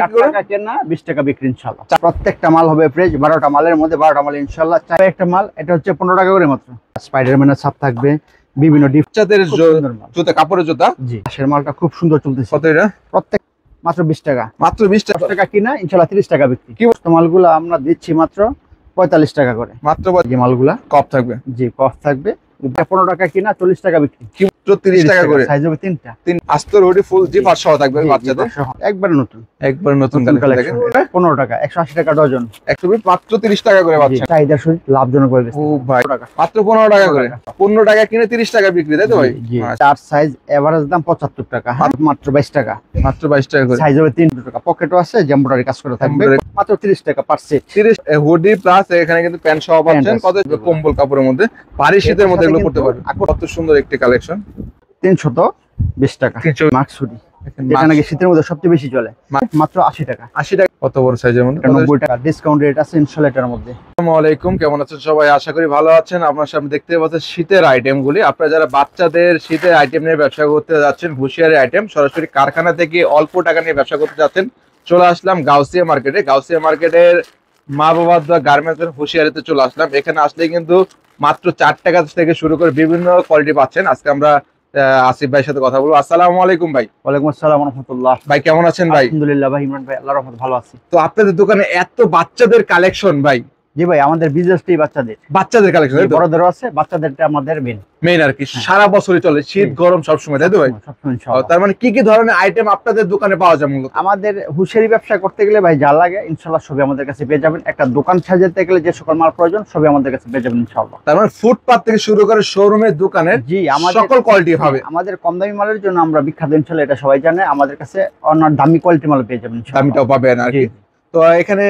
টাকা কেনা 20 টাকা বিক্রি ইনশাআল্লাহ। প্রত্যেকটা মাল হবে ফ্রেশ, 12টা মালের মধ্যে 12টা মাল ইনশাআল্লাহ। একটা মাল এটা হচ্ছে 15 টাকা করে মাত্র। স্পাইডারম্যানের ছাপ থাকবে, বিভিন্ন বাচ্চাদের জুতা, কাপড়ের জুতা। জি, পাশের মালটা খুব সুন্দর চলতেছে। কত এটা? প্রত্যেক মাত্র 20 টাকা। মাত্র 20 টাকা কিনা ইনশাআল্লাহ 30 টাকা বিক্রি। কি মালগুলো আমরা দিচ্ছি মাত্র 45 টাকা করে মাত্র। যে মালগুলা কপ থাকবে, জি কফ থাকবে। 15 টাকা কিনা 40 টাকা বিক্রি। কি 30 টাকা করে সাইজ হবে তিনটা। আস্তর হুডি ফুল জিপার সহ থাকবে বাচ্চাদের। একবার নতুন, একবার নতুন কালেকশন। 15 টাকা 180 টাকা ডজন। মাত্র 30 টাকা করে বাচ্চা। চাহিদা সহিত লাভজনক হবে। ও ভাই মাত্র 15 টাকা করে। 15 টাকা কিনে 30 টাকা বিক্রি, তাই তো ভাই? চার সাইজ এভারেজ দাম 75 টাকা, মাত্র 22 টাকা। মাত্র 22 টাকা করে। সাইজ হবে 3 টাকা। পকেটও আছে, এমব্রয়ডারি কাজ করে থাকবে। মাত্র 30 টাকা পার সেট। 30 হুডি প্লাস এখানে কিন্তু প্যান্ট সহ পাচ্ছেন। কত কম্বল কাপড়ের মধ্যে, ভারী শীতের মধ্যে এগুলো পড়তে পারবেন। কত সুন্দর একটি কালেকশন। 320 টাকা মাক্স হুডি, যেটা নাকি শীতের মধ্যে সবচেয়ে বেশি চলে। মাত্র 80 টাকা। 80 টাকা। কত বড় সাইজের মধ্যে? 90 টাকা ডিসকাউন্ট রেট আছে ইনশাআল্লাহ এটার মধ্যে। আসসালামু আলাইকুম, কেমন আছেন সবাই? আশা করি ভালো আছেন। আপনার সামনে দেখতে পাচ্ছেন শীতের আইটেমগুলি। আপনারা যারা বাচ্চাদের শীতের আইটেম নিয়ে ব্যবসা করতে যাচ্ছেন, হুঁশিয়ারি আইটেম সরাসরি কারখানা থেকে অল্প টাকা নিয়ে ব্যবসা করতে যাচ্ছেন, চলে আসলাম গাউসিয়া মার্কেটে। গাউসিয়া মার্কেটের মা বাবা গার্মেন্টস হুঁশিয়ারিতে চলে আসলাম। এখানে আসলে কিন্তু মাত্র 4 টাকা থেকে শুরু করে বিভিন্ন কোয়ালিটি পাচ্ছেন। আজকে আমরা আসিফ ভাইয়ের সাথে কথা বলবো। আসসালামু আলাইকুম ভাই। ওয়ালাইকুম আসসালাম ওয়া রাহমাতুল্লাহ। ভাই কেমন আছেন ভাই? আলহামদুলিল্লাহ ভাই, ইমরান ভাই আল্লাহর রহমতে ভালো আছি। তো আপনাদের দোকানে এত বাচ্চাদের কালেকশন ভাই? জি ভাই, আমাদের বিজনেসটাই বাচ্চাদের কালেকশন, বড়দেরও আছে, বাচ্চাদেরটা আমাদের মেইন আর কি। সারা বছরই চলে, শীত গরম সব সময়, তাই তো ভাই? তার মানে কি কি ধরনের আইটেম আপনাদের দোকানে পাওয়া যায় মূলত? আমাদের হুঁশিয়ারি ব্যবসা করতে গেলে ভাই যা লাগে ইনশাআল্লাহ সবই আমাদের কাছে পেয়ে যাবেন। একটা দোকান সাজাতে গেলে যে সকল মাল প্রয়োজন সবই আমাদের কাছে পেয়ে যাবেন ইনশাআল্লাহ। তার মানে ফুটপাত থেকে শুরু করে শোরুমের দোকানে জি আমাদের সকল কোয়ালিটি হবে। আমাদের কম দামি মালের জন্য আমরা বিখ্যাত ইনশাআল্লাহ, এটা সবাই জানে। আমাদের কাছে অন্য দামি কোয়ালিটি মাল পেয়ে যাবেন ইনশাআল্লাহ। দামিটাও পাবেন আর কি। তো এখানে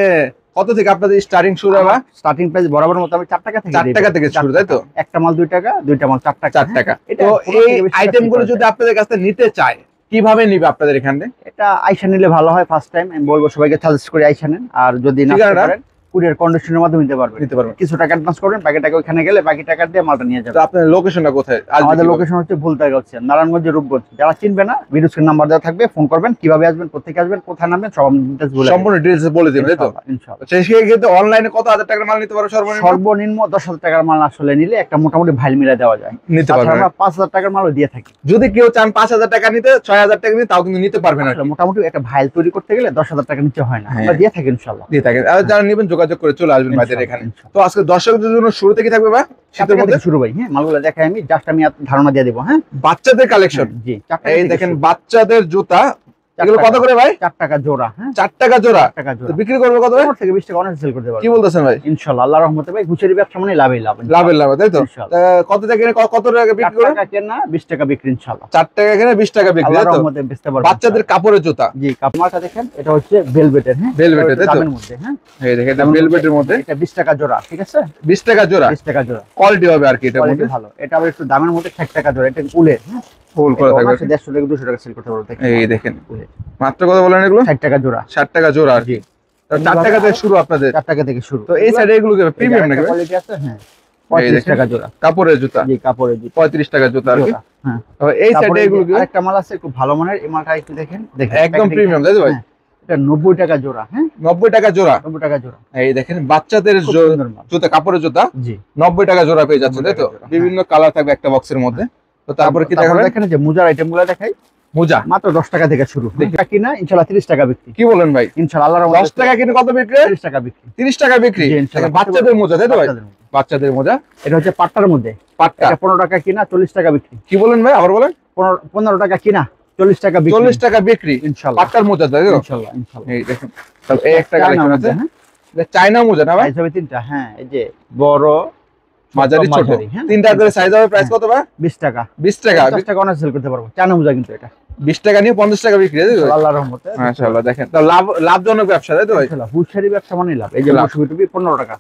কত থেকে আপনাদের স্টার্টিং শুরু হবে? স্টার্টিং প্রাইস বরাবর মতো আমি 4 টাকা থেকে 4 টাকা থেকে শুরু, তাই তো? একটা মাল 2 টাকা, দুইটা মাল 4 টাকা। 4 টাকা। তো এই আইটেমগুলো যদি আপনাদের কাছে নিতে চায় কিভাবে নিবে আপনাদের এখানে? এটা আইসা নিলে ভালো হয়। ফার্স্ট টাইম আমি বলবো সবাইকে সাজেস্ট করে আইসা নেন। আর যদি না পারেন কুরিয়ার কন্ডিশনের মাধ্যমে নিতে পারবেন। কিছু টাকা অ্যাডভান্স করবেন, বাকি টাকা ওখানে গেলে বাকি টাকা দিয়ে মালটা নিয়ে যাবেন। তো আপনার লোকেশনটা কোথায়? আমাদের লোকেশন হচ্ছে ভুলতাগাঁও, নারায়ণগঞ্জ, রূপগঞ্জ। যারা চিনবে না, ভিডিও স্ক্রিন নাম্বার দেওয়া থাকবে, ফোন করবেন। কিভাবে আসবেন, কোথেকে আসবেন, কোথায় নামবেন, সব ডিটেইলস বলে সম্পূর্ণ ডিটেইলস বলে দিবেন, তাই তো? ইনশাআল্লাহ। সেই ক্ষেত্রে অনলাইনে কত হাজার টাকার মাল নিতে পারো সর্বনিম্ন 10,000 টাকার মাল আসলে নিলে একটা মোটামুটি ভাইল মিলা দেওয়া যায়, নিতে পারবেন। আমরা 5,000 টাকার মালও দিয়ে থাকি। যদি কেউ চান 5,000 টাকা নিতে, 6,000 টাকা নিতে, তাও কিন্তু নিতে পারবেন। মোটামুটি একটা ভাইল তৈরি করতে গেলে 10,000 টাকা নিচে হয় না, আমরা দিয়ে থাকি ইনশাআল্লাহ। দিয়ে থাকেন। আর যারা নেবেন যোগাযোগ করে চলে আসবেন ভাইদের এখানে। তো আজকে দর্শকদের জন্য শুরু থেকে থাকবে ভাই শীতের মধ্যে শুরু ভাই। হ্যাঁ, মালগুলো দেখাই আমি, জাস্ট আমি ধারণা দিয়ে দেব। হ্যাঁ, বাচ্চাদের কালেকশন। জি, এই দেখেন বাচ্চাদের জুতা। এগুলো কত করে ভাই? 4 টাকা জোড়া। হ্যাঁ, 4 টাকা জোড়া। তো বিক্রি করবে কত? থেকে 20 টাকা অনেক সেল করতে পারবে। কি বলতেছেন ভাই? ইনশাআল্লাহ আল্লাহর রহমতে ভাই হুঁশিয়ারি ব্যবসা মানে লাভই লাভ। লাভের লাভ, তাই তো? কত টাকা কিনে কত টাকা বিক্রি করবে? 4 টাকা কেনা 20 টাকা বিক্রি ইনশাআল্লাহ। 4 টাকা কিনে 20 টাকা বিক্রি, তাই তো? আল্লাহর রহমতে বেচতে পারবে। বাচ্চাদের কাপড়ের জুতা। জি, কাপড়টা দেখেন, এটা হচ্ছে ভেলভেটের। হ্যাঁ, ভেলভেটের, তাই তো? দামের মধ্যে। হ্যাঁ, এই দেখেন এটা ভেলভেটের মধ্যে। এটা 20 টাকা জোড়া, ঠিক আছে? 20 টাকা জোড়া। 20 টাকা জোড়া। কোয়ালিটি হবে আর কি এটার মধ্যে ভালো। এটা আবার একটু দামের মধ্যে 60 টাকা জোড়া। এটা উলের। হ্যাঁ, ফুল করা থাকবে। 150 টাকা 200 টাকা সেল করতে পারবে। এই দেখেন মাত্র কত বলেন এগুলো? 60 টাকা জোড়া। 60 টাকা জোড়া আর কি। 4 টাকা থেকে শুরু আপনাদের? 4 টাকা থেকে শুরু। তো এই সাইডে এগুলো কি প্রিমিয়াম নাকি? কোয়ালিটি আছে। হ্যাঁ, 35 টাকা জোড়া। কাপড়ের জুতা। জি, কাপড়ের জুতা 35 টাকা জুতা আর কি। হ্যাঁ, তো এই সাইডে এগুলো কি? আরেকটা মাল আছে খুব ভালো মানের, এই মালটা একটু দেখেন। একদম প্রিমিয়াম, তাই তো ভাই? এটা 90 টাকা জোড়া। হ্যাঁ, 90 টাকা জোড়া। 90 টাকা জোড়া। এই দেখেন বাচ্চাদের জুতা, কাপড়ের জুতা। জি, 90 টাকা জোড়া পেয়ে যাচ্ছে, তাই তো? বিভিন্ন কালার থাকবে একটা বক্সের মধ্যে। তো তারপরে কি দেখাবেন? দেখেন যে মোজার আইটেমগুলো দেখাই। মোজা মাত্র 10 টাকা থেকে শুরু। কিনা ইনশাআল্লাহ 30 টাকা বিক্রি। কি বলেন ভাই? ইনশাআল্লাহ আল্লাহর 10 টাকা কিনে কত বিক্রি? 30 টাকা বিক্রি। 30 টাকা বিক্রি। বাচ্চাদের মোজা, তাই তো ভাই? বাচ্চাদের মোজা। এটা হচ্ছে পাট্টার মধ্যে। পাট্টা। এটা 15 টাকা কিনা 40 টাকা বিক্রি। কি বলেন ভাই? আবার বলেন। 15 টাকা কিনা 40 টাকা বিক্রি। 40 টাকা বিক্রি ইনশাআল্লাহ। পাট্টার মোজা, তাই তো? ইনশাআল্লাহ ইনশাআল্লাহ। এই দেখেন তাহলে এই একটা কালেকশন আছে। হ্যাঁ, এটা চায়না মোজা না ভাই? সাইজ হবে তিনটা। হ্যাঁ, এই যে বড়, মাঝারি, ছোট। তিনটা করে সাইজ হবে। প্রাইস কত ভাই? 20 টাকা। 20 টাকা। 50 টাকা অনেক সেল করতে পারবো। চায়না মোজা কিন্তু এটা 20 টাকা নিয়ে 50 টাকা বিক্রি, তাই তো? আল্লাহর রহমতে মাশাআল্লাহ। দেখেন তো লাভজনক ব্যবসা, তাই তো ভাই? হুঁশিয়ারি ব্যবসা মানে লাভ। এই যে টুপি 15 টাকা।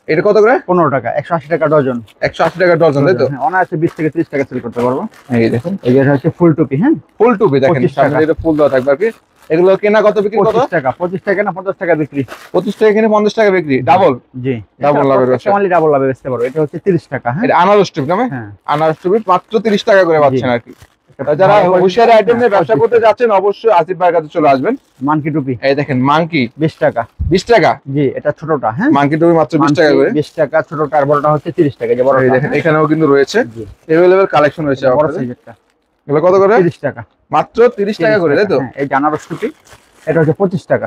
এটা কত করে? 15 টাকা। 180 টাকা ডজন। 180 টাকা ডজন, তাই তো? অনায়াসে 20 থেকে 30 টাকা সেল করতে পারবো। এই দেখুন এই যে হচ্ছে ফুল টুপি। হ্যাঁ, ফুল টুপি দেখেন, সামনে এটা ফুল দেওয়া থাকবে আর কি। এগুলো কেনা কত বিক্রি কত? 25 টাকা। 25 টাকা না 50 টাকা বিক্রি। 25 টাকা কিনে 50 টাকা বিক্রি। ডাবল। জি, ডাবল লাভের ব্যবসা। অনলি ডাবল লাভে বেচতে পারো। এটা হচ্ছে 30 টাকা। হ্যাঁ, এটা আনারস টুপি না ভাই? হ্যাঁ, আনারস টুপি মাত্র 30 টাকা করে পাচ্ছেন আর কি। যারা হুশিয়ারি আইটেম নিয়ে ব্যবসা করতে যাচ্ছেন অবশ্যই আসিফ ভাইয়ের কাছে চলে আসবেন। মানকি টুপি এই দেখেন মাঙ্কি 20 টাকা। 20 টাকা? জি, এটা ছোটটা। হ্যাঁ, মাঙ্কি টুপি মাত্র 20 টাকা করে। 20 টাকা ছোটটা, আর বড়টা হচ্ছে 30 টাকা। যে বড়টা, এই দেখেন এখানেও কিন্তু রয়েছে अवेलेबल কালেকশন রয়েছে বড় আপনাদের। সাইজেরটা এগুলো কত করে? 30 টাকা। মাত্র 30 টাকা করে, তাই তো? হ্যাঁ, এই জানারস টুপি এটা হচ্ছে 25 টাকা।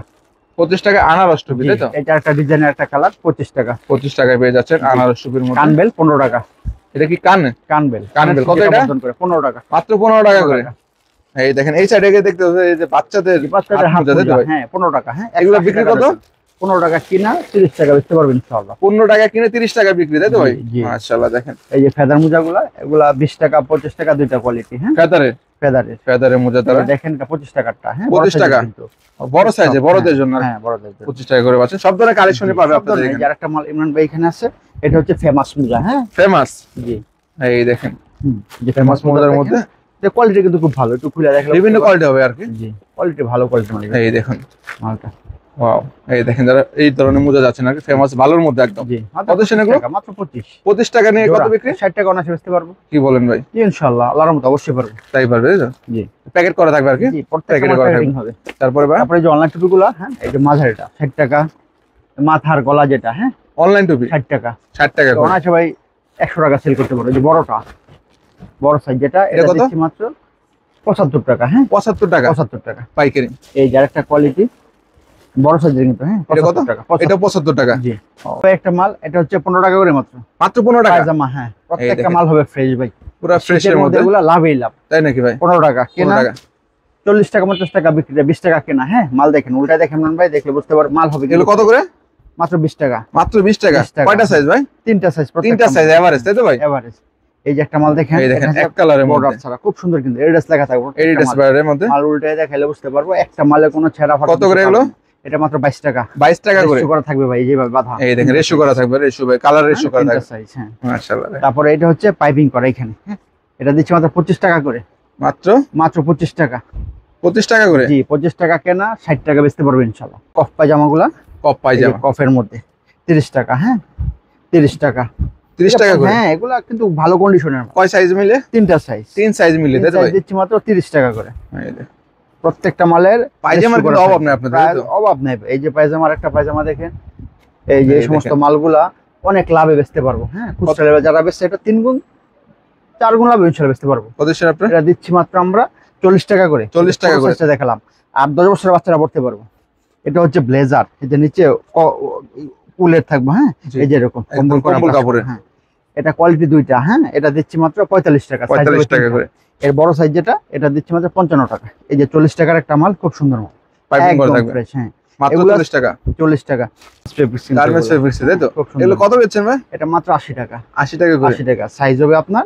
25 টাকা আনারস টুপি, তাই তো? এটা একটা ডিজাইনের একটা কালার, 25 টাকা। 25 টাকায় পেয়ে যাচ্ছেন আনারস টুপির মধ্যে। কানবেল 15 টাকা। এটা কি কান? কানবেল কত এটা? 15 টাকা। মাত্র 15 টাকা করে। এই দেখেন এই সাইডে গিয়ে দেখতে পাচ্ছেন এই যে বাচ্চাদের হাত মোজা, তাই তো ভাই? হ্যাঁ, 15 টাকা। হ্যাঁ, এগুলো বিক্রি কত? 15 টাকা কিনা, 30 টাকা বেচতে পারবেন ইনশাআল্লাহ। 15 টাকা কিনে 30 টাকা বিক্রি, তাই তো ভাই? মাশাআল্লাহ। দেখেন এই যে ফেদার মোজাগুলো, এগুলা 20 টাকা 25 টাকা দুইটা কোয়ালিটি। হ্যাঁ, ফেদারের মোজা তারা দেখেন, এটা 25 টাকারটা। হ্যাঁ, 25 টাকা বড় সাইজে, বড়দের জন্য। হ্যাঁ, বড়দের জন্য 25 টাকা করে পাচ্ছেন। সব ধরনের কালেকশনই পাবে আপনাদের এখানে। যার একটা মাল ইমরান ভাই এখানে আছে, এটা হচ্ছে ফেমাস মোজা। হ্যাঁ, ফেমাস। জি, এই দেখেন যে ফেমাস মোজার মধ্যে কোয়ালিটি কিন্তু খুব ভালো। একটু খুলে দেখেন, বিভিন্ন কোয়ালিটি হবে আর কি। জি, কোয়ালিটি ভালো কোয়ালিটি মাল। এই দেখুন মালটা, ওয়াও। এই দেখেন যারা এই ধরনের মোজা যাচ্ছেন আর কি, ফেমাস ভালোর মধ্যে একদম। জি, কত সেনেগুলো? মাত্র 25। 25 টাকা নিয়ে কত বিক্রি? 60 টাকা অনায়াসে বেচতে পারবো। কি বলেন ভাই? জি, ইনশাআল্লাহ, আল্লাহর রহমতে অবশ্যই পারবো। তাই পারবে, তাই তো? জি, প্যাকেট করা থাকবে আর কি। জি, প্রত্যেকটা প্যাকেটিং হবে। তারপরে ভাই তারপরে যে অনলাইন টুপিগুলো, হ্যাঁ, এই যে মাঝারিটা 60 টাকা। মাথার গলা যেটা, হ্যাঁ, অনলাইন টুপি 60 টাকা। 60 টাকা করে। অনায়াসে ভাই 100 টাকা সেল করতে পারবো। এই যে বড়টা, বড় সাইজ যেটা, এটা কত? দিচ্ছি মাত্র 75 টাকা। হ্যাঁ, 75 টাকা 75 টাকা পাইকারি। এই যার একটা কোয়ালিটি বড় সাইজের কিন্তু। হ্যাঁ, এটা কত? 75 টাকা। এটা 75 টাকা। জি, একটা মাল, এটা হচ্ছে 15 টাকা করে মাত্র। মাত্র 15 টাকা পায়জামা। হ্যাঁ, প্রত্যেকটা মাল হবে ফ্রেশ ভাই, পুরো ফ্রেশ এর মধ্যে। এগুলো লাভই লাভ। তাই নাকি ভাই? 15 টাকা কেনা, 40 টাকা 50 টাকা বিক্রি, 20 টাকা কেনা। হ্যাঁ, মাল দেখেন, উল্টা দেখেন ইমরান ভাই, দেখলে বুঝতে পারবেন মাল হবে। এগুলো কত করে? মাত্র 20 টাকা। মাত্র 20 টাকা। কয়টা সাইজ ভাই? তিনটা সাইজ। তিনটা সাইজ এভারেজ, তাই তো ভাই? এভারেজ। এই যে একটা মাল দেখেন, এই দেখেন এক কালারের মধ্যে ছাড়া খুব সুন্দর, কিন্তু এডিডাস লেখা থাকবে। এডিডাস ব্র্যান্ডের মধ্যে মাল উল্টায় দেখাইলে বুঝতে পারবো একটা মালে কোনো ছেঁড়া ফাটা। কত করে এগুলো? এটা মাত্র 22 টাকা। 22 টাকা করে রেশিও করা থাকবে ভাই, যেভাবে বাঁধা। এই দেখেন রেশিও করা থাকবে, রেশিও ভাই, কালার রেশিও করা থাকবে। সাইজ। হ্যাঁ, মাশাআল্লাহ। তারপরে এটা হচ্ছে পাইপিং করা এখানে। হ্যাঁ, এটা দিচ্ছি মাত্র 25 টাকা করে। মাত্র 25 টাকা। 25 টাকা করে। জি, 25 টাকা কেনা, 60 টাকা বেচতে পারবে ইনশাআল্লাহ। কফ পায়জামাগুলা, কপ পায়জামা কফের মধ্যে 30 টাকা। হ্যাঁ, 30 টাকা। 30 টাকা করে। হ্যাঁ, এগুলা কিন্তু ভালো কন্ডিশনের। কয় সাইজ মিলে? তিনটা সাইজ। তিন সাইজ মিলে, তাই তো ভাই? দিচ্ছি মাত্র 30 টাকা করে। এই দেখেন প্রত্যেকটা মালের পায়জামার কোনো অভাব নেই আপনাদের, তাই তো? অভাব নেই। এই যে পায়জামার একটা পায়জামা দেখেন, এই যে এই সমস্ত মালগুলা অনেক লাভে বেচতে পারবো। হ্যাঁ, খুচরা যারা বেচছে, এটা 3 গুণ 4 গুণ লাভে ইনশাআল্লাহ বেচতে পারবো। কত সেটা আপনারা? এটা দিচ্ছি মাত্র আমরা 40 টাকা করে। 40 টাকা করে দেখালাম। আর 10 বছরের বাচ্চারা পড়তে পারবো। এটা হচ্ছে ব্লেজার, এই যে নিচে উলের থাকবে। হ্যাঁ, এই যে এরকম কম্বল কাপড়ের। হ্যাঁ, এটা কোয়ালিটি দুইটা। হ্যাঁ, এটা দিচ্ছি মাত্র 45 টাকা। 45 টাকা করে। এর বড় সাইজ যেটা, এটা দিচ্ছি মাত্র 55 টাকা। এই যে 40 টাকার একটা মাল, খুব সুন্দর মাল, পাইপিং করা একদম থাকবে। ফ্রেশ। হ্যাঁ, মাত্র 40 টাকা। 40 টাকা। গার্মেন্টস ফেব্রিক্স, তাই তো? এগুলো কত বেচছেন ভাই? এটা মাত্র 80 টাকা। 80 টাকা করে। 80 টাকা। সাইজ হবে আপনার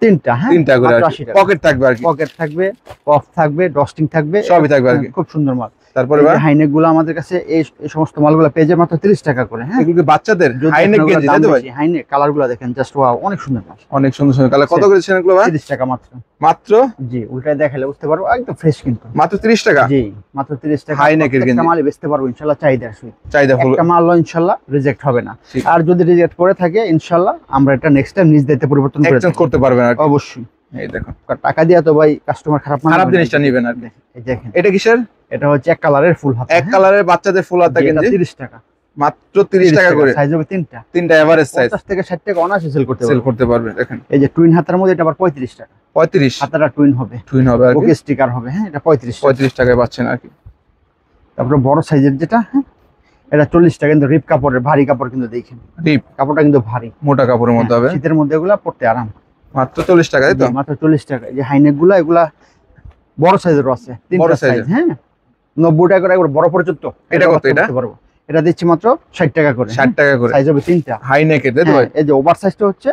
তিনটা। হ্যাঁ, তিনটা করে। 80 টাকা। পকেট থাকবে আর কি। পকেট থাকবে, কফ থাকবে, ডস্টিং থাকবে, সবই থাকবে আর কি। খুব সুন্দর মাল। তারপরে ভাই হাইনেক গুলো আমাদের কাছে এই সমস্ত মালগুলো পেয়ে যায় মাত্র 30 টাকা করে। হ্যাঁ, এগুলো কি বাচ্চাদের হাইনেক গেঞ্জি, তাই তো ভাই? হাইনেক কালার গুলো দেখেন, জাস্ট ওয়াও, অনেক সুন্দর মাল। অনেক সুন্দর সুন্দর কালার। কত করে ছেন এগুলো ভাই? 30 টাকা মাত্র। মাত্র? জি, উল্টায় দেখালে বুঝতে পারবো, একদম ফ্রেশ কিন্তু। মাত্র 30 টাকা। জি, মাত্র 30 টাকা। হাইনেকের গেঞ্জি। একটা মাল বেচতে পারবো ইনশাআল্লাহ, চাহিদা আছে। চাহিদা ফুল। একটা মাল ইনশাআল্লাহ রিজেক্ট হবে না। আর যদি রিজেক্ট করে থাকে ইনশাআল্লাহ আমরা এটা নেক্সট টাইম নিজ দায়িত্বে পরিবর্তন করে এক্সচেঞ্জ করতে পারবেন আর কি। অবশ্যই। এই দেখো, টাকা দিয়া তো ভাই কাস্টমার খারাপ জিনিসটা নেবেন আর কি। এই দেখেন, এটা কিসের? এটা হচ্ছে এক কালারের ফুল হাতা। এক কালারের বাচ্চাদের ফুল হাতা গেঞ্জি 30 টাকা। মাত্র 30 টাকা করে। সাইজ হবে তিনটা। তিনটা এভারেজ সাইজ। 50 থেকে 60 টাকা অনায়াসে সেল করতে পারবেন। দেখেন এই যে টুইন হাতার মধ্যে, এটা আবার 35 টাকা। 35 হাতাটা টুইন হবে। টুইন হবে আর কি। ওকে, স্টিকার হবে। হ্যাঁ, এটা 35 টাকায় পাচ্ছেন আর কি। তারপরে বড় সাইজের যেটা, হ্যাঁ, এটা 40 টাকা। কিন্তু রিপ কাপড়ের, ভারী কাপড় কিন্তু দেখেন, রিপ কাপড়টা কিন্তু ভারী, মোটা কাপড়ের মধ্যে হবে। শীতের মধ্যে এগুলা পড়তে আরাম। মাত্র 40 টাকা, তাই তো? মাত্র 40 টাকা। এই যে হাইনেক গুলা, এগুলা বড় সাইজের আছে, তিনটা সাইজ। হ্যাঁ, 90 টাকা করে একবার বড় পর্যন্ত। এটা কত? এটা পারবো, এটা দিচ্ছি মাত্র 60 টাকা করে। 60 টাকা করে। সাইজ হবে তিনটা। হাই নেকের, তাই তো ভাই? এই যে ওভার সাইজটা হচ্ছে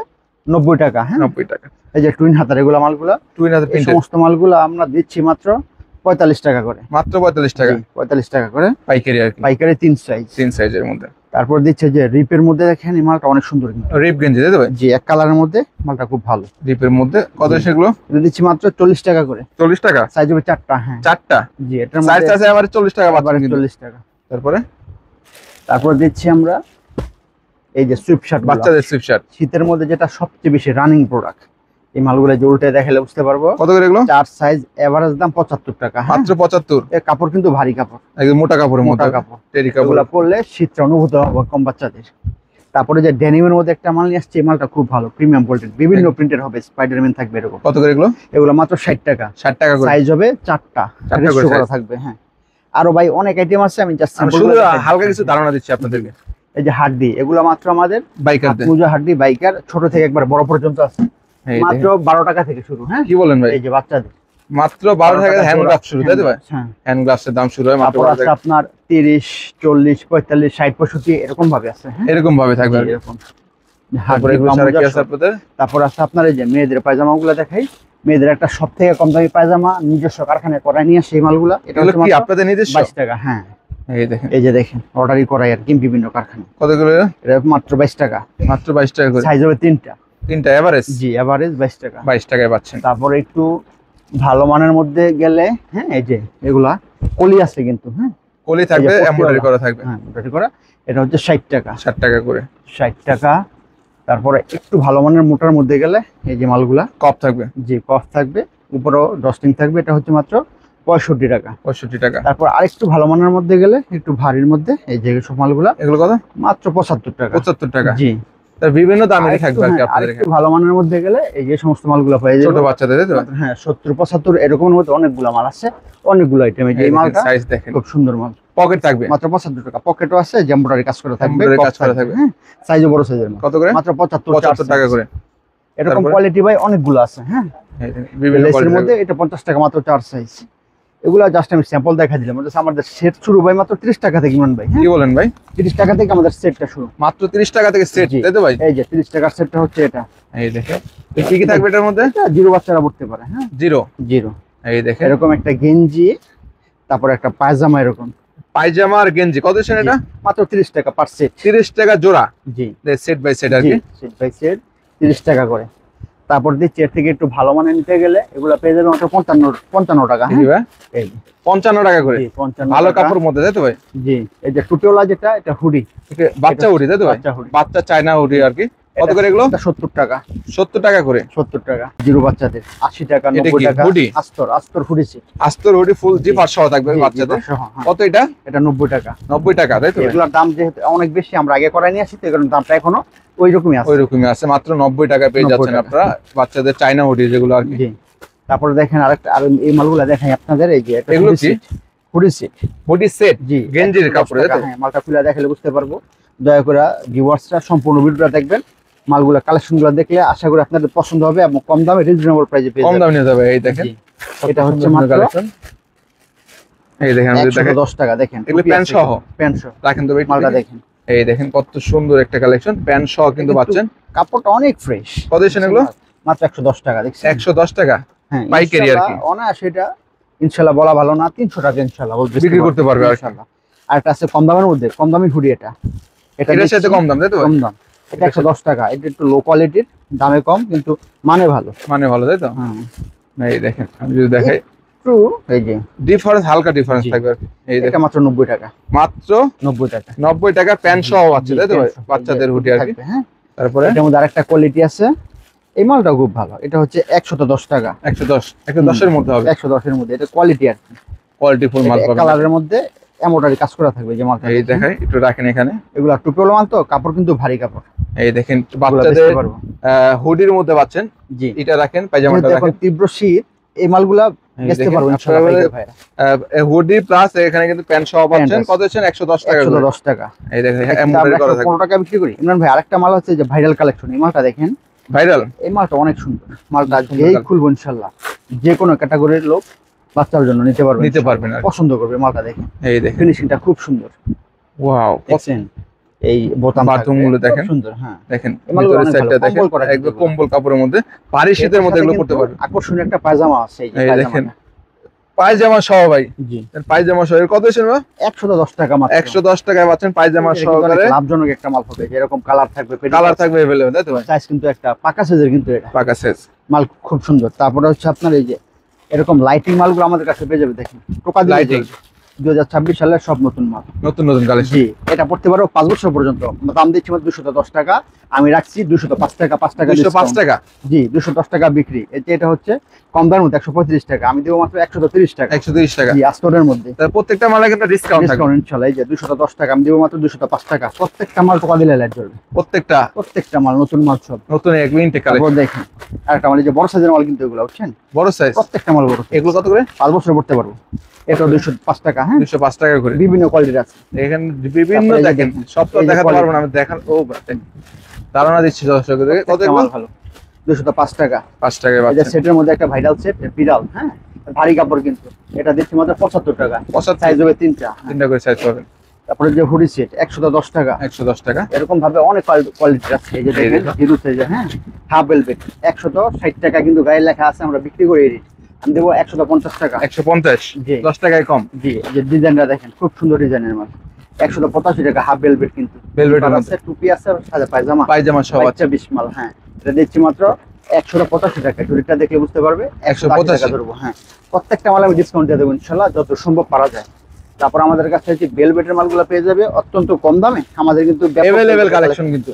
90 টাকা। হ্যাঁ, 90 টাকা। এই যে টুইন হাতার এগুলা মালগুলা, টুইন হাতার এই সমস্ত মালগুলা আমরা দিচ্ছি মাত্র 45 টাকা করে। মাত্র 45 টাকা। 45 টাকা করে পাইকারি আর কি। পাইকারি 3 সাইজ। 3 সাইজের মধ্যে। তারপর দিচ্ছে যে রিপের মধ্যে, দেখেন এই মালটা অনেক সুন্দর কিন্তু। রিপ গেঞ্জি, তাই তো ভাই? জি, এক কালারের মধ্যে মালটা খুব ভালো। রিপের মধ্যে কত সেগুলো? এটা দিচ্ছি মাত্র 40 টাকা করে। 40 টাকা। সাইজ হবে 4টা। হ্যাঁ, 4টা। জি, এটার সাইজ মধ্যে আছে আবার 40 টাকা পাচ্ছেন কিন্তু। 40 টাকা। তারপর দিচ্ছি আমরা এই যে সুইপ শার্ট, বাচ্চাদের সুইপ শার্ট। শীতের মধ্যে যেটা সবচেয়ে বেশি রানিং প্রোডাক্ট। এই মালগুলো যে উল্টে দেখালে বুঝতে পারবো। কত করে এগুলো? 4 সাইজ, এভারেজ দাম 75 টাকা। মাত্র 75। এর কাপড় কিন্তু ভারী কাপড়, একদম মোটা কাপড়ের মধ্যে, মোটা কাপড়। টেরি কাপড়। এগুলো পরলে শীতটা অনুভূত হবে কম বাচ্চাদের। তারপরে যে ডেনিমের মধ্যে একটা মাল নিয়ে আসছে, এই মালটা খুব ভালো, প্রিমিয়াম কোয়ালিটির, বিভিন্ন প্রিন্টের হবে, স্পাইডারম্যান থাকবে এরকম। কত করে এগুলো? এগুলো মাত্র 60 টাকা। 60 টাকা করে। সাইজ হবে 4টা, রেশিও করা থাকবে। হ্যাঁ, আরো ভাই অনেক আইটেম আছে, আমি জাস্ট শুধু হালকা কিছু ধারণা দিচ্ছি আপনাদেরকে। এই যে হাড্ডি, এগুলো মাত্র আমাদের বাইকারদের পূজা হাড্ডি, বাইকার ছোট থেকে একবার বড় পর্যন্ত আছে, মাত্র 12 টাকা থেকে শুরু। হ্যাঁ, কি বলেন ভাই? এই যে বাচ্চাদের মাত্র 12 টাকা হ্যান্ড গ্লাভস শুরু, তাই তো ভাই? হ্যাঁ, হ্যান্ড গ্লাভসের দাম শুরু হয় মাত্র 12 টাকা। আপনার 30, 40, 45, 60, 65 এরকম ভাবে আছে। হ্যাঁ, এরকম ভাবে থাকবে এরকম। তারপরে এগুলো ছাড়া কি আছে আপনাদের? তারপর আছে আপনার এই যে মেয়েদের পায়জামাগুলো দেখাই। মেয়েদের একটা সবথেকে কম দামি পায়জামা নিজস্ব কারখানায় করায় নিয়ে সেই মালগুলা। এটা হচ্ছে কি আপনাদের নিজস্ব? 22 টাকা। হ্যাঁ, এই দেখেন, এই যে দেখেন অর্ডারই করাই আর কি বিভিন্ন কারখানায়। কত করে? এটা মাত্র 22 টাকা। মাত্র 22 টাকা করে। সাইজ হবে 3টা। 3টা এভারেজ? জি, এভারেজ 22 টাকা। 22 টাকায় পাচ্ছেন। তারপরে একটু ভালো মানের মধ্যে গেলে, হ্যাঁ, এই যে এগুলা কলি আছে কিন্তু। হ্যাঁ, কলি থাকবে, এমব্রয়ডারি করা থাকবে। হ্যাঁ, এমব্রয়ডারি করা। এটা হচ্ছে 60 টাকা। 60 টাকা করে। 60 টাকা। তারপরে একটু ভালো মানের মোটার মধ্যে গেলে এই যে মালগুলা কপ থাকবে। জি, কফ থাকবে, উপরেও ডস্টিং থাকবে। এটা হচ্ছে মাত্র 65 টাকা। 65 টাকা। তারপর আরেকটু ভালো মানের মধ্যে গেলে একটু ভারীর মধ্যে এই যে সব মালগুলা, এগুলো কত? মাত্র 75 টাকা। 75 টাকা। জি, তার বিভিন্ন দামেরই থাকবে আর কি আপনাদের আরেকটু এখানে। ভালো মানের মধ্যে গেলে এই যে সমস্ত মালগুলা পাওয়া যায় ছোট বাচ্চাদের, তাই তো? হ্যাঁ, 70, 75 এরকম মধ্যে অনেকগুলা মাল আছে, অনেকগুলো আইটেম। এই যে এই মালটা সাইজ দেখেন, খুব সুন্দর মাল। পকেট থাকবে মাত্র 75 টাকা। পকেটও আছে, এমব্রয়ডারি কাজ করা থাকবে, এমব্রয়ডারি কাজ করা থাকবে। হ্যাঁ, সাইজও বড় সাইজের মাল। কত করে? মাত্র 75 টাকা করে। এরকম কোয়ালিটি ভাই অনেকগুলো আছে। হ্যাঁ, বিভিন্ন লেসের কোয়ালিটির মধ্যে এটা 50 টাকা মাত্র 4 সাইজ। এগুলা জাস্ট আমি স্যাম্পল দেখা দিলাম। আমাদের সেট শুরু ভাই মাত্র 30 টাকা থেকে। ইমরান ভাই, কি বলেন ভাই? 30 টাকা থেকে আমাদের সেটটা শুরু। মাত্র 30 টাকা থেকে সেট, তাই তো ভাই? এই যে 30 টাকার সেটটা হচ্ছে এটা। এই দেখেন, কি কি থাকবে এটার মধ্যে? এটা জিরো বাচ্চারা পড়তে পারে। হ্যাঁ, জিরো। এই দেখেন এরকম একটা গেঞ্জি, তারপর একটা পায়জামা এরকম। পায়জামা আর গেঞ্জি কত ছিল এটা? মাত্র 30 টাকা পার সেট। 30 টাকা জোড়া। জি, সেট বাই সেট আর কি। সেট বাই সেট 30 টাকা করে। তারপর দিয়ে চেয়ার থেকে একটু ভালো মানে নিতে গেলে এগুলা পেয়ে যাবে মাত্র 55 টাকা। হ্যাঁ, এই 55 টাকা করে। 55 ভালো কাপড়ের মধ্যে, তাই তো ভাই? জি, এই যে টুপিওয়ালা যেটা, এটা হুডি, বাচ্চা হুডি, তাই তো ভাই? বাচ্চা চায়না হুডি আর কি। কত করে এগুলো? 70 টাকা। 70 টাকা করে। 70 টাকা। জিরো বাচ্চাদের 80 টাকা, 90 টাকা। হুডি? আস্তর হুডি সেট। আস্তর হুডি ফুল জিপার সহ থাকবে বাচ্চাদের। কত এটা? এটা 90 টাকা। 90 টাকা, তাই তো? এগুলোর দাম যেহেতু অনেক বেশি, আমরা আগে করাই নিয়ে আসি, তো এগুলোর দামটা এখনো ওইরকমই আছে। ওইরকমই আছে, মাত্র 90 টাকা পেয়ে যাচ্ছেন আপনারা বাচ্চাদের চায়না হুডি যেগুলো আর কি। জি, তারপরে দেখেন আরেকটা, আর এই মালগুলো দেখাই আপনাদের। এই যে এটা এগুলো কি? Hoodie set. Hoodie set? জি, গেঞ্জির কাপড়, তাই তো? হ্যাঁ, মালটা খুলে দেখালে বুঝতে পারবো। দয়া করে ভিউয়ার্সরা সম্পূর্ণ ভিডিওটা দেখবেন। মালগুলো কালেকশনগুলো দেখলে আশা করি আপনাদের পছন্দ হবে এবং কম দামে রিজনেবল প্রাইসে পেয়ে যাবেন। কম দামে নিয়ে যাবে। এই দেখেন, এটা হচ্ছে মাত্র এই দেখেন, 110 টাকা। দেখেন এগুলো প্যান্ট সহ। প্যান্ট সহ রাখেন তো ভাই মালটা দেখেন। এই দেখেন কত সুন্দর একটা কালেকশন, প্যান্ট সহ কিন্তু পাচ্ছেন। কাপড়টা অনেক ফ্রেশ। কত দিচ্ছেন এগুলো? মাত্র 110 টাকা। দেখছেন, 110 টাকা হ্যাঁ, পাইকারি আর কি। সেটা ইনশাআল্লাহ বলা ভালো না, 300 টাকা ইনশাআল্লাহ বিক্রি করতে পারবে আর ইনশাআল্লাহ। আর একটা আছে কম দামের মধ্যে, কম দামি হুডি। এটা এটার সাথে কম দাম, তাই তো? কম দাম। এটা 110 টাকা। এটা একটু লো কোয়ালিটির, দামে কম কিন্তু মানে ভালো। মানে ভালো, তাই তো? হ্যাঁ, এই দেখেন, আমি যদি দেখাই ট্রু, এই যে ডিফারেন্স, হালকা ডিফারেন্স থাকবে আর কি। এই এটা দেখেন মাত্র 90 টাকা। মাত্র 90 টাকা। 90 টাকা প্যান্ট সহ আছে, তাই তো ভাই? বাচ্চাদের হুডি আর কি। হ্যাঁ, তারপরে এটার মধ্যে আরেকটা কোয়ালিটি আছে। এই মালটা খুব ভালো। এটা হচ্ছে 110 টাকা। 110 এর মধ্যে হবে। 110 এর মধ্যে। এটা কোয়ালিটি আর কি, কোয়ালিটি ফুল মাল পাবেন। কালারের মধ্যে এমব্রয়ডারি কাজ করা থাকবে যে মালটা। এই দেখাই, একটু রাখেন এখানে। এগুলা টুপিওয়ালা মাল, তো কাপড় কিন্তু ভারী কাপড়। এই দেখেন বাচ্চাদের হুডির মধ্যে পাচ্ছেন। জি, এটা রাখেন, পায়জামাটা রাখেন। তীব্র শীত, এই মালগুলা বেচতে পারবো ইনশাআল্লাহ ভাইরা। হুডি প্লাস এখানে কিন্তু প্যান্ট সহ পাচ্ছেন। কত হচ্ছেন? 110 টাকা। 110 টাকা। এই দেখেন এমব্রয়ডারি করা থাকে। 15 টাকা বিক্রি করি। ইমরান ভাই, আরেকটা মাল হচ্ছে যে ভাইরাল কালেকশন। এই মালটা দেখেন, ভাইরাল। এই মালটা অনেক সুন্দর। মালটা যেই খুলবো ইনশাআল্লাহ যে কোনো ক্যাটাগরির লোক বাচ্চার জন্য নিতে পারবেন আর পছন্দ করবে। মালটা দেখেন, এই দেখেন ফিনিশিংটা খুব সুন্দর। ওয়াও, দেখছেন এই বোতাম বাটনগুলো দেখেন, সুন্দর। হ্যাঁ, দেখেন ভিতরের সাইডটা দেখেন, একদম কম্বল কাপড়ের মধ্যে, ভারী শীতের মধ্যে এগুলো পড়তে পারবেন। আকর্ষণীয় একটা পায়জামা আছে। এই দেখেন পায়জামা সহ ভাই। জি, পায়জামা সহ এর কত ছিল? 110 টাকা মাত্র। 110 টাকায় পাচ্ছেন পায়জামা সহকারে। লাভজনক একটা মাল হবে। এরকম কালার থাকবে, কালার থাকবে अवेलेबल, তাই তো ভাই? সাইজ কিন্তু একটা পাকা সাইজের, কিন্তু এটা পাকা সাইজ মাল, খুব সুন্দর। তারপরে হচ্ছে আপনার এই যে এরকম লাইটিং মালগুলো আমাদের কাছে পেয়ে যাবে। দেখেন টোকা দিয়ে লাইটিং, 2026 সালের সব নতুন মাল, নতুন নতুন কালেকশন। জি, এটা পড়তে পারো 5 বছর পর্যন্ত। দাম দিচ্ছি মাত্র 210 টাকা, আমি রাখছি 205 টাকা, 5 টাকা 205 টাকা, জি 210 টাকা বিক্রি। এটা হচ্ছে কম দামের মধ্যে 135 টাকা, আমি দেবো মাত্র 130 টাকা, 130 টাকা, জি আস্তরের মধ্যে। তাহলে প্রত্যেকটা মালে কিন্তু ডিসকাউন্ট থাকবে ইনশাআল্লাহ। এই যে 210 টাকা, আমি দেবো মাত্র 205 টাকা। প্রত্যেকটা মাল টাকা দিলে লাইট জ্বলবে, প্রত্যেকটা মাল নতুন মাল সব নতুন এক ইনটেক তারপর কালেকশন। দেখেন আরেকটা মাল, এই যে বড় সাইজের মাল কিন্তু এগুলো বুঝছেন, বড় সাইজ, প্রত্যেকটা মাল বড়। এগুলো কত করে? 5 বছর পড়তে পারবো। এটা 205 টাকা, হ্যাঁ 205 টাকা করে, বিভিন্ন কোয়ালিটির আছে এখানে বিভিন্ন। তারপরে দেখেন সব তো এই যে দেখাতে quality। পারবো না, আমি দেখান ও ধারণা দিচ্ছি দর্শকদের। কত মাল ভালো, 205 টাকা। 5 টাকায় এই যে পাচ্ছেন। সেটের মধ্যে একটা ভাইরাল সেট বিড়াল, হ্যাঁ ভারী কাপড় কিন্তু, এটা দিচ্ছি মাত্র 75 টাকা, 75 সাইজ হবে 3টা, তিনটা করে সাইজ পাবেন। তারপরে যে হুডি সেট 110 টাকা, 110 টাকা। এরকম ভাবে অনেক কোয়ালিটির আছে। এই যে দেখেন হিরো সাইজের, হ্যাঁ হাফ ভেলভেট 160 টাকা, কিন্তু গায়ে লেখা আছে আমরা বিক্রি করি, আমি দেবো 150 টাকা, 150, জি 10 টাকায় কম। জি। এই যে ডিজাইনটা দেখেন খুব সুন্দর ডিজাইনের মাল, 185 টাকা, হাফ ভেলভেট কিন্তু, ভেলভেটের আছে টুপি আছে আর সাদা পায়জামা, পায়জামা সহ আছে। 20 মাল, হ্যাঁ এটা দিচ্ছি মাত্র 185 টাকা। টুরিটা দেখলে বুঝতে পারবে 185 টাকা ধরবো, হ্যাঁ প্রত্যেকটা মাল আমি ডিসকাউন্ট দিয়ে দেবো ইনশাআল্লাহ, যত সম্ভব পারা যায়। তারপর আমাদের কাছে যে ভেলভেটের মালগুলো পেয়ে যাবে অত্যন্ত কম দামে, আমাদের কিন্তু अवेलेबल কালেকশন কিন্তু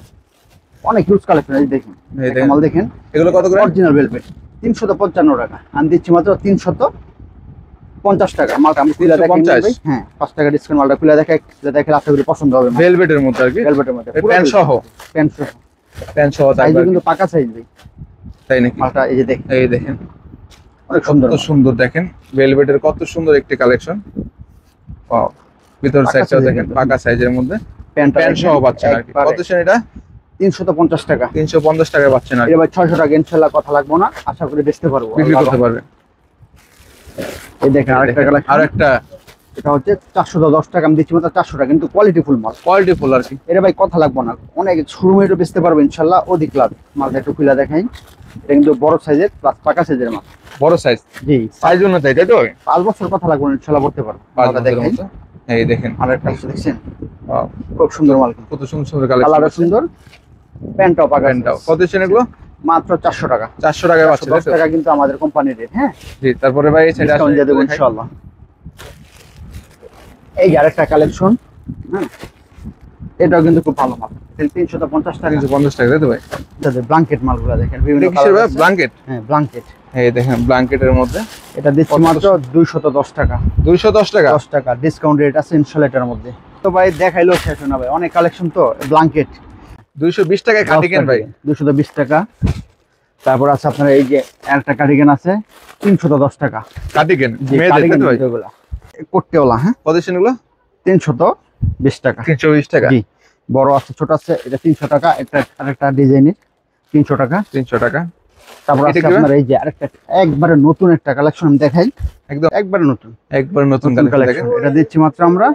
অনেক হিউজ কালেকশন। এই দেখেন এই দেখেন মাল দেখেন, এগুলো কত করে? অরিজিনাল ভেলভেট 355 টাকা, আমি দিচ্ছি মাত্র 350 টাকা। মালটা আমি খুলে দেখাই, 350, হ্যাঁ 5 টাকা ডিসকাউন্ট। মালটা খুলে দেখাই, দেখে আশা করি পছন্দ হবে। ভেলভেটের মধ্যে আর কি, ভেলভেটের মধ্যে প্যান্ট সহ, প্যান্ট সহ, প্যান্ট সহ সাইজ থাকবে কিন্তু পাকা সাইজ ভাই তাই নাকি? মালটা। এই যে দেখেন, এই দেখেন অনেক সুন্দর কত সুন্দর, দেখেন ভেলভেটের কত সুন্দর একটি কালেকশন। ওয়াও, ভিতর পাকা সাইডটাও size দেখেন কিন্তু। পাকা সাইজের মধ্যে, প্যান্টটা প্যান্ট সহ পাচ্ছেন আর কি। কত সেন এটা? 350 টাকা। 350 টাকায় পাচ্ছেন আর কি, এটা ভাই 600 টাকা, ইনশাআল্লাহ কথা লাগবো না, আশা করি বেচতে পারবো, বিক্রি করতে পারবেন। এই দেখেন আরেকটা কালেকশন, আরেকটা এটা হচ্ছে 410 টাকা, আমি দিচ্ছি মাত্র 400 টাকা, কিন্তু কোয়ালিটি ফুল মাল, কোয়ালিটি ফুল আর কি। এটা ভাই কথা লাগবো না, অনেক শোরুমে এটা বেচতে পারবো ইনশাআল্লাহ অধিক লাভ। মালটা একটু খুলে দেখাই, এটা কিন্তু বড় সাইজের প্লাস পাকা সাইজের মাল, বড় সাইজ, জি সাইজ অনুযায়ী তাই তো? 5 বছর কথা লাগবো না ইনশাআল্লাহ বলতে পারবো। 5 মালটা বছরের দেখাই, মতো। এই দেখেন আরেকটা আছে দেখছেন, ওয়াও, খুব সুন্দর মাল, কত সুন্দর সুন্দর কালারও কালেকশন। সুন্দর, প্যান্টটাও পাকা। প্যান্টটাও কত সেন এগুলো? মাত্র 400 টাকা, 400 টাকায় পাচ্ছেন 10 টাকা কিন্তু আমাদের কোম্পানির রেট, হ্যাঁ জি। তারপরে ভাই এই সাইডে ডিসকাউন্ট দিয়ে দেবো ইনশাআল্লাহ। এই যে আরেকটা কালেকশন, হ্যাঁ এটাও কিন্তু খুব ভালো মাল, 350 টাকা। 350 টাকা তাই তো ভাই? ব্ল্যাঙ্কেট মালগুলো দেখেন বিভিন্ন এটা কিসের কালার ভাই? আছে। ব্ল্যাঙ্কেট, হ্যাঁ ব্ল্যাঙ্কেট, এই দেখেন ব্ল্যাঙ্কেটের মধ্যে এটা দিচ্ছি মাত্র 210 টাকা, 210 টাকা। 10 টাকা ডিসকাউন্ট রেট আছে ইনশাআল্লাহ এটার মধ্যে। তো ভাই দেখাইলো শেষ না ভাই, অনেক কালেকশন তো। ব্ল্যাঙ্কেট 220 টাকায় কার্ডিগান ভাই, 220 টাকা। তারপর আছে আপনার এই যে একটা কার্ডিগান আছে 310 টাকা, কার্ডিগান জি মেয়েদের তাই কার্ডিগান তো ভাই? এগুলা কোট্টেওয়ালা, হ্যাঁ কত সেন এগুলো? 320 টাকা, 320 টাকা, জি বড় আছে ছোট আছে, এটা 300 টাকা। একটা আরেকটা ডিজাইনের 300 টাকা। 300 টাকা। তারপর এটা আছে কি ভাই? আপনার এই যে আরেকটা একবারে নতুন একটা কালেকশন আমি দেখাই, একদম একবারে নতুন একবার নতুন নতুন কালেকশন কালেকশন। দেখেন, এটা দিচ্ছি মাত্র আমরা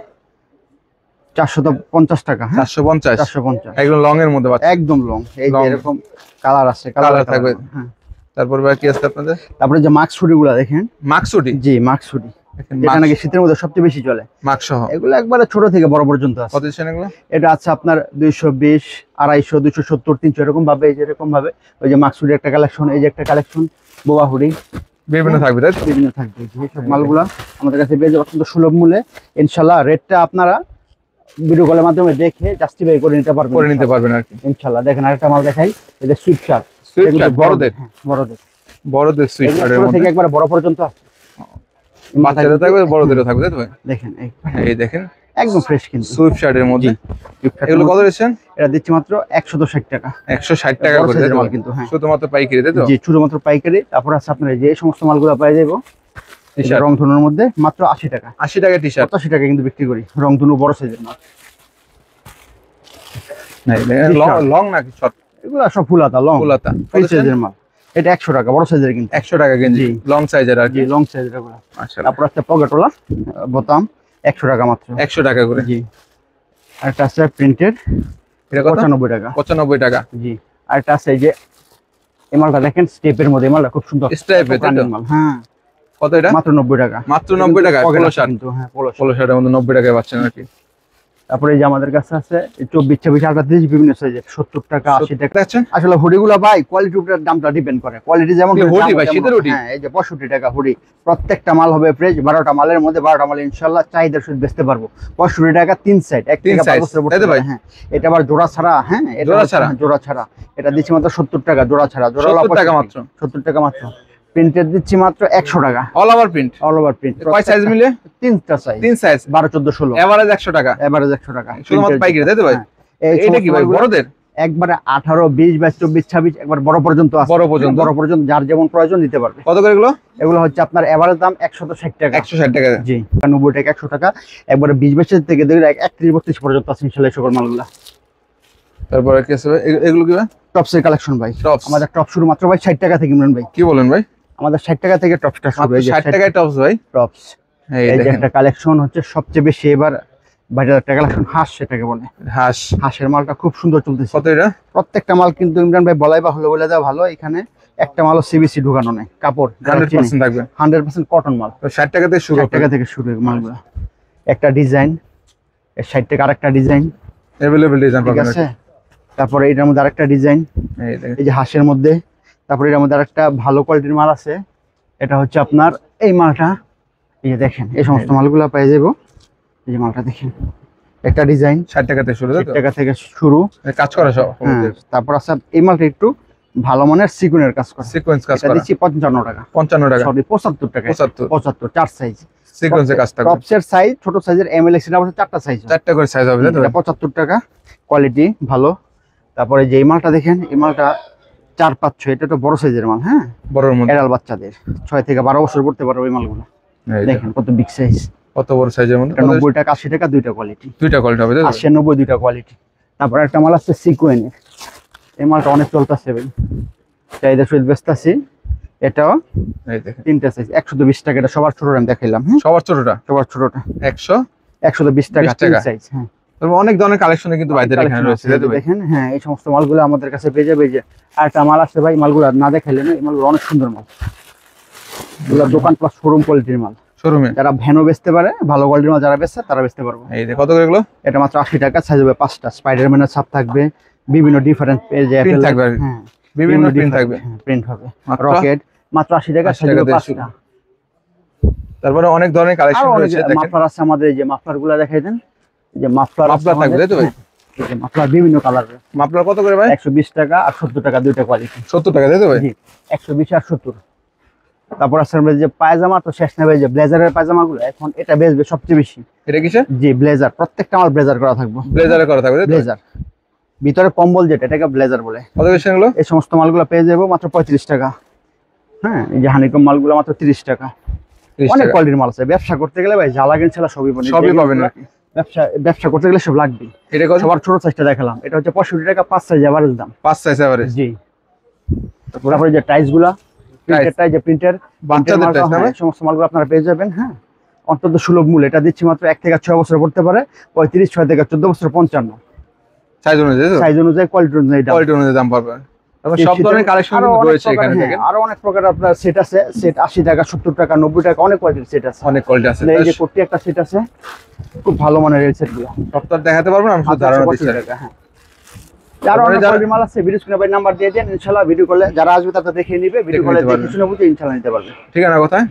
450 টাকা, হ্যাঁ 450, 450 একদম লং এর মধ্যে পাচ্ছেন। একদম লং। এই যে Long। এরকম কালার আছে, Colour থাকবে। হ্যাঁ। তারপর ভাই কি আছে আপনাদের? তারপরে যে মাক্স হুডি গুলা দেখেন, মাক্সুটি, জি মাক্স হুডি, দেখেন যেটা নাকি শীতের মধ্যে সবচেয়ে বেশি চলে, মাক্স সহ। এগুলো একবারে ছোট থেকে বড় পর্যন্ত আছে। কত সেন এগুলো? এটা আছে আপনার 220, 250, 270, 300 এরকম ভাবে। এই যে এরকম ভাবে ওই যে মাক্স হুডি একটা কালেকশন, এই যে একটা কালেকশন বোবা হুডি, বিভিন্ন থাকবে তাই তো? বিভিন্ন থাকবে। এইসব মালগুলা আমাদের কাছে পেয়ে যাবে অত্যন্ত সুলভ মূল্যে ইনশাআল্লাহ। রেটটা আপনারা ভিডিও কলের মাধ্যমে দেখে জাস্টিফাই করে নিতে পারবেন, করে নিতে পারবেন আর কি। ইনশাআল্লাহ। দেখেন আরেকটা মাল দেখাই, এই যে সুইট শার্ট, সুইট শার্ট বড়দের, হ্যাঁ, বড়দের, বড়দের সুইট এগুলো শার্টের ছোট মধ্যে থেকে একবার বড় পর্যন্ত আছে। বাচ্চাদের থাকবে বড়দেরও থাকবে তাই তো ভাই? দেখেন এই দেখেন একদম ফ্রেশ কিন্তু সুইট শার্টের মধ্যে। এগুলো কত রেছেন? এটা দিচ্ছি মাত্র 160 টাকা, 160 টাকা বড় করে size তাই এর তো মাল ভাই? কিন্তু, হ্যাঁ শুধুমাত্র পাইকারি তাই তো? জি শুধুমাত্র পাইকারি। তারপর আছে আপনার এই যে এই সমস্ত মালগুলো পেয়ে যাবো টি-শার্ট রং ধনুর মধ্যে মাত্র 80 টাকা, 80 টাকা টি-শার্ট। 85 টাকা কিন্তু বিক্রি করি রং ধনু বড় সাইজের মাল। লং নাকি শর্ট? এগুলো সব ফুলাতা লং, ফুলাতা। ফ্রি সাইজের মাল। এটা 100 টাকা, বড় সাইজের কিন্তু, 100 টাকা গেঞ্জি, জি। লং সাইজের আর কি। জি লং সাইজের এগুলো। মাশাআল্লাহ, তারপর আছে পকেটওয়ালা বোতাম 100 টাকা মাত্র, 100 টাকা করে। জি। আর একটা আছে প্রিন্টেড, এটা কত? 95 টাকা, 95 টাকা। জি। আর একটা আছে এই যে এই মালটা দেখেন স্টেপের মধ্যে, এই মালটা খুব সুন্দর স্টেপের তাই তো? মাল, হ্যাঁ কত এটা? মাত্র 90 টাকা, মাত্র 90 টাকা। পকেট পোলো আছে শার্ট, কিন্তু, হ্যাঁ পোলো শার্ট। পোলো শার্টের মধ্যে 90 টাকায় পাচ্ছেন আর কি। তারপরে এই যে আমাদের কাছে আছে 24, 26, 38 বিভিন্ন সাইজের 70 টাকা 80 টাকা। দেখছেন আসলে হুডিগুলো ভাই কোয়ালিটির উপর দামটা ডিপেন্ড করে, কোয়ালিটি যেমন হুডি ভাই, শীতের হুডি। হ্যাঁ এই যে 65 টাকা হুডি, প্রত্যেকটা মাল হবে ফ্রেশ, 12টা মালের মধ্যে 12টা মাল ইনশাআল্লাহ চাহিদার সহিত বেচতে পারবো। 65 টাকা 3 সাইড, এক থেকে 5 বছর পড়তে পারে। হ্যাঁ এটা আবার জোড়া ছাড়া, হ্যাঁ এটা জোড়া ছাড়া, এটা দিচ্ছি মাত্র 70 টাকা জোড়া ছাড়া, জোড়া 70 টাকা মাত্র, 70 টাকা মাত্র। প্রিন্টের দিচ্ছি মাত্র 100 টাকা, all over print, all over print. কয় সাইজ মিলে? 3টা সাইজ, 3 সাইজ, 12, 14, 16, এভারেজ 100 টাকা, এভারেজ 100 টাকা শুধুমাত্র পাইকারি, তাই তো ভাই? এটা কি ভাই বড়দের? একবারে 18, 20, 22, 24, 26 একবার বড় পর্যন্ত আছে, বড় পর্যন্ত যার যেমন প্রয়োজন দিতে পারবে। কত করে এগুলো? এগুলো হচ্ছে আপনার এভারেজ দাম 160 টাকা, 160 টাকা, জি 90 টাকা, 100 টাকা, একবারে 20, 22 থেকে দেখলে 31, 32 পর্যন্ত আছে ইনশাআল্লাহ সকল মালগুলা। তারপরে কি আছে ভাই? এগুলো কি ভাই? টপসের কালেকশন ভাই, টপস আমাদের টপ শুরু মাত্র ভাই 60 টাকা থেকে। ইমরান ভাই কি বলেন ভাই? আমাদের 60 টাকা থেকে টপসটা শুরু, এই যে 60 টাকায় টপস ভাই, টপস। এই এই যে দেখেন একটা কালেকশন হচ্ছে সবচেয়ে বেশি এবার বাজারে একটা কালেকশন, হাঁস সেটাকে বলে, হাঁসের মালটা খুব সুন্দর চলতেছে। কত এটা? প্রত্যেকটা মাল কিন্তু ইমরান ভাই বলাই বা হলো বলে দেওয়া ভালো, এখানে একটা মালও সিবিসি ঢুকানো নেই, কাপড় 100% থাকবে, 100% কটন মাল। তো 60 টাকা থেকে শুরু, 60 টাকা থেকে শুরু মালগুলো। একটা ডিজাইন 60 টাকা, আরেকটা ডিজাইন अवेलेबल ডিজাইন ঠিক পাবেন। আছে, তারপরে এটার মধ্যে আরেকটা ডিজাইন, এই দেখেন এই যে হাঁসের মধ্যে। তারপরে এটার মধ্যে আরেকটা ভালো কোয়ালিটির মাল আছে, এটা হচ্ছে আপনার এই মালটা, এই যে দেখেন এই সমস্ত মালগুলো পেয়ে যাবো। এই যে মালটা দেখেন, একটা ডিজাইন 60 টাকা থেকে শুরু, 60 টাকা থেকে শুরু, কাজ করা সব। হ্যাঁ, তারপর আছে এই মালটা একটু ভালো মানের সিকুয়েন্সের কাজ করা, সিকোয়েন্স কাজ এটা করা, দিচ্ছি 55 টাকা, 55 টাকা, সরি 75 টাকা, 75, 4 সাইজ সিকোয়েন্সের কাজ থাকবে। টপসের সাইজ ছোট সাইজের এমএলএক্স এর অবশ্য 4টা সাইজ, 4টা করে সাইজ হবে, তাই তো? 75 টাকা, কোয়ালিটি ভালো। তারপরে যে এই মালটা দেখেন, এই মালটা 4, 5, 6, এটা তো বড় সাইজের মাল, হ্যাঁ বড়র মধ্যে এডাল বাচ্চাদের 6 থেকে 12 বছর পড়তে পারবে এই মালগুলো। দেখেন কত বিগ সাইজ, কত বড় সাইজের মধ্যে, 90 টাকা 80 টাকা, দুইটা কোয়ালিটি, দুইটা কোয়ালিটি হবে, তাই তো? 80, 90 দুইটা কোয়ালিটি। তারপর একটা মাল আছে সিকোয়েনের, এই মালটা অনেক চলতেছে ভাই, চাহিদা সহিত বেচতাছি। এটাও এই দেখেন 3টা সাইজ, 120 টাকা, এটা সবার ছোটটা আমি দেখাইলাম, হ্যাঁ সবার ছোটটা সবার ছোটটা 120 টাকা, 20 টাকা। 3 সাইজ, হ্যাঁ তবে অনেক ধরনের কালেকশনে কিন্তু বাইদের এখানে রয়েছে, তাই তো ভাই? দেখেন, হ্যাঁ এই সমস্ত মালগুলো আমাদের কাছে পেয়ে যাবে। এই যে আরেকটা মাল আছে ভাই, মালগুলো না দেখাইলে না, এই মালগুলো অনেক সুন্দর মাল, এগুলো দোকান প্লাস শোরুম কোয়ালিটির মাল, শোরুমে যারা ভ্যানও বেচতে পারে, ভালো কোয়ালিটির মাল যারা বেচছে তারা বেচতে পারবে। এই যে কত করে এগুলো? এটা মাত্র 80 টাকা, সাইজ হবে 5টা, স্পাইডারম্যানের ছাপ থাকবে, বিভিন্ন ডিফারেন্ট প্রিন্ট থাকবে, হ্যাঁ বিভিন্ন প্রিন্ট থাকবে, প্রিন্ট হবে, মাত্র রকেট মাত্র 80 টাকা, 80 সাইজ টাকা হবে দিয়ে 5টা। তারপরে অনেক ধরনের কালেকশন আর রয়েছে, দেখেন মাফলার আছে আমাদের, এই যে মাফলার গুলা দেখাই দেন, এই যে মাফলার থাকবে, তাই তো ভাই? এই যে মাফলার বিভিন্ন কালারের, মাপলার কত করে ভাই? 120 টাকা আর 70 টাকা, দুইটা কোয়ালিটি, 70 টাকা, তাই তো ভাই? জি 120 আর 70। তারপর আছে আমাদের যে পায়জামা, তো শেষ নেবে, যে ব্লেজারের পায়জামা গুলো এখন এটা বেচবে সবচেয়ে বেশি। এটা কিসে? জি ব্লেজার, প্রত্যেকটা আমার ব্লেজার করা থাকবে, ব্লেজারে করা থাকবে, তাই তো? ব্লেজার ভিতরে কম্বল যেটা, এটাকে ব্লেজার বলে। কত বেশি এগুলো? এই সমস্ত মালগুলো পেয়ে যাবো মাত্র 35 টাকা, হ্যাঁ এই যে হানিকম মালগুলো মাত্র 30 টাকা। 30 অনেক টাকা। কোয়ালিটির মাল আছে, ব্যবসা করতে গেলে ভাই যা লাগে ইনশাআল্লাহ সবই পাবেন, সবই পাবেন নাকি? ব্যবসা করতে গেলে সব লাগবে। এটা কত? সবার ছোট সাইজটা দেখালাম, এটা হচ্ছে 65 টাকা, 5 সাইজ এভারেজ দাম, 5 সাইজ এভারেজ। জি। তারপরে যে টাইস গুলা, প্রিন্টের টাইস, যে প্রিন্টের বাচ্চাদের টাইস না ভাই? সমস্ত মালগুলো আপনারা পেয়ে যাবেন, হ্যাঁ অন্তত সুলভ মূল্য। এটা দিচ্ছি মাত্র 1 থেকে 6 বছর পড়তে পারে, 35, 6 থেকে 14 বছর 55, সাইজ অনুযায়ী, তাই তো? সাইজ অনুযায়ী, কোয়ালিটি অনুযায়ী দাম। কোয়ালিটি অনুযায়ী দাম পাবে। তারপর সব ধরনের কালেকশন আরো অনেক রয়েছে প্রকার, এখানে, হ্যাঁ, দেখেন আরো অনেক প্রকার আপনার সেট আছে, সেট 80 টাকা, 70 টাকা, 90 টাকা, অনেক কোয়ালিটির সেট আছে। অনেক কোয়ালিটি আছে। এই যে কোটি একটা সেট আছে, খুব ভালো মানের এই সেটগুলো, সব তো আর দেখাতে পারবো না, আমি শুধু ধারণা দিচ্ছি। টাকা, হ্যাঁ। আরো অনেক কোয়ালিটির মাল আছে, ভিডিও স্ক্রিনে ভাই নাম্বার দিয়ে দেন, ইনশাআল্লাহ ভিডিও কলে যারা আসবে তারা দেখে নিবে, ভিডিও কলে দেখে শুনে বুঝে ইনশাআল্লাহ নিতে পারবে। ঠিকানা কোথায়?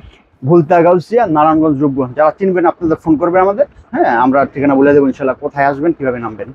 ভুলতা গাউসিয়া, নারায়ণগঞ্জ, যোগ্য। যারা চিনবেন আপনাদের ফোন করবে আমাদের, হ্যাঁ আমরা ঠিকানা বলে দেবো ইনশাআল্লাহ, কোথায় আসবেন কিভাবে নামবেন।